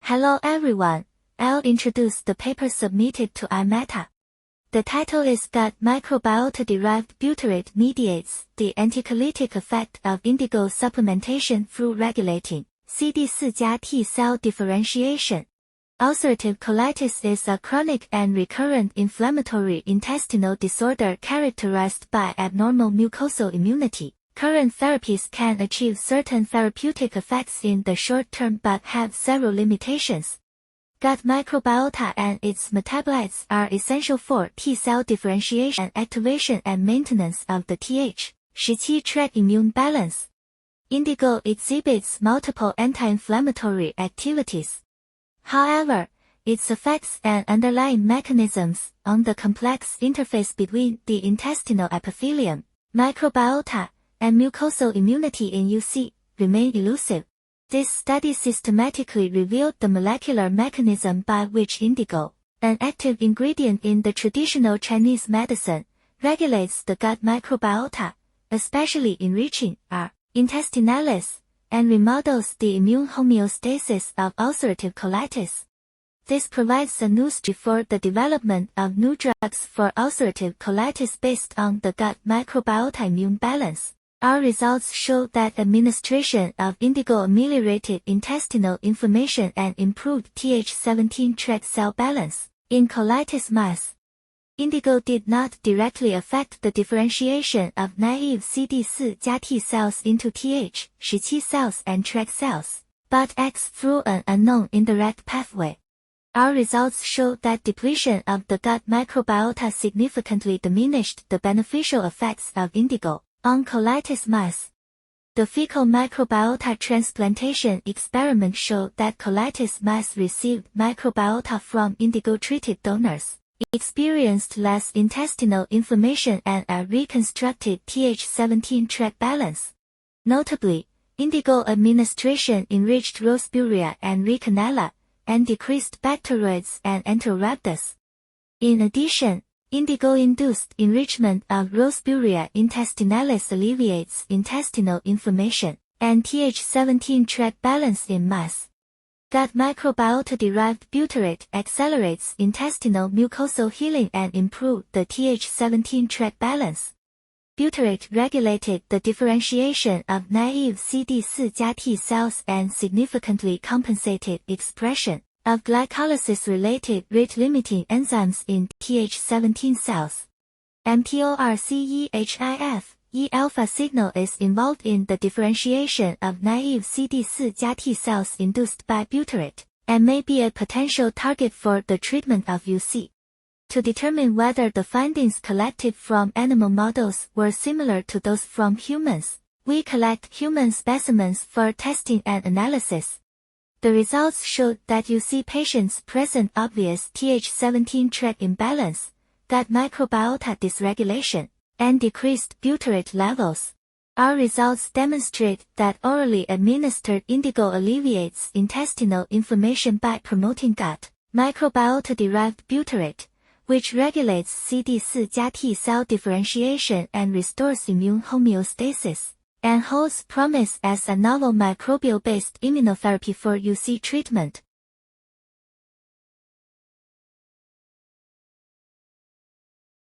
Hello everyone, I'll introduce the paper submitted to iMeta. The title is Gut microbiota-derived butyrate mediates the anticolitic effect of indigo supplementation through regulating CD4 T cell differentiation. Ulcerative colitis is a chronic and recurrent inflammatory intestinal disorder characterized by abnormal mucosal immunity. Current therapies can achieve certain therapeutic effects in the short term but have several limitations. Gut microbiota and its metabolites are essential for T-cell differentiation, activation and maintenance of the Th17 tract immune balance. Indigo exhibits multiple anti-inflammatory activities. However, its effects and underlying mechanisms on the complex interface between the intestinal epithelium, microbiota, and mucosal immunity in UC remain elusive. This study systematically revealed the molecular mechanism by which indigo, an active ingredient in the traditional Chinese medicine, regulates the gut microbiota, especially enriching R. intestinalis, and remodels the immune homeostasis of ulcerative colitis. This provides a new strategy for the development of new drugs for ulcerative colitis based on the gut microbiota immune balance. Our results show that administration of indigo ameliorated intestinal inflammation and improved Th17 tract cell balance in colitis mice. Indigo did not directly affect the differentiation of naive CD4 T cells into Th17 cells and tract cells, but acts through an unknown indirect pathway. Our results show that depletion of the gut microbiota significantly diminished the beneficial effects of indigo on colitis mice. The fecal microbiota transplantation experiment showed that colitis mice received microbiota from indigo-treated donors, experienced less intestinal inflammation and a reconstructed Th17 tract balance. Notably, indigo administration enriched Roseburia and Recanella, and decreased bacteroids and enterorhabdis. In addition, indigo-induced enrichment of Roseburia intestinalis alleviates intestinal inflammation and Th17 tract balance in mice. Gut microbiota-derived butyrate accelerates intestinal mucosal healing and improved the Th17 tract balance. Butyrate regulated the differentiation of naive CD4 T cells and significantly compensated expression of glycolysis-related rate-limiting enzymes in Th17 cells. mTORCEHIF, E-alpha signal is involved in the differentiation of naive CD4 T cells induced by butyrate, and may be a potential target for the treatment of UC. To determine whether the findings collected from animal models were similar to those from humans, we collect human specimens for testing and analysis. The results showed that UC patients present obvious Th17 tract imbalance, gut microbiota dysregulation, and decreased butyrate levels. Our results demonstrate that orally administered indigo alleviates intestinal inflammation by promoting gut microbiota-derived butyrate, which regulates CD4 T cell differentiation and restores immune homeostasis, and holds promise as a novel microbial-based immunotherapy for UC treatment.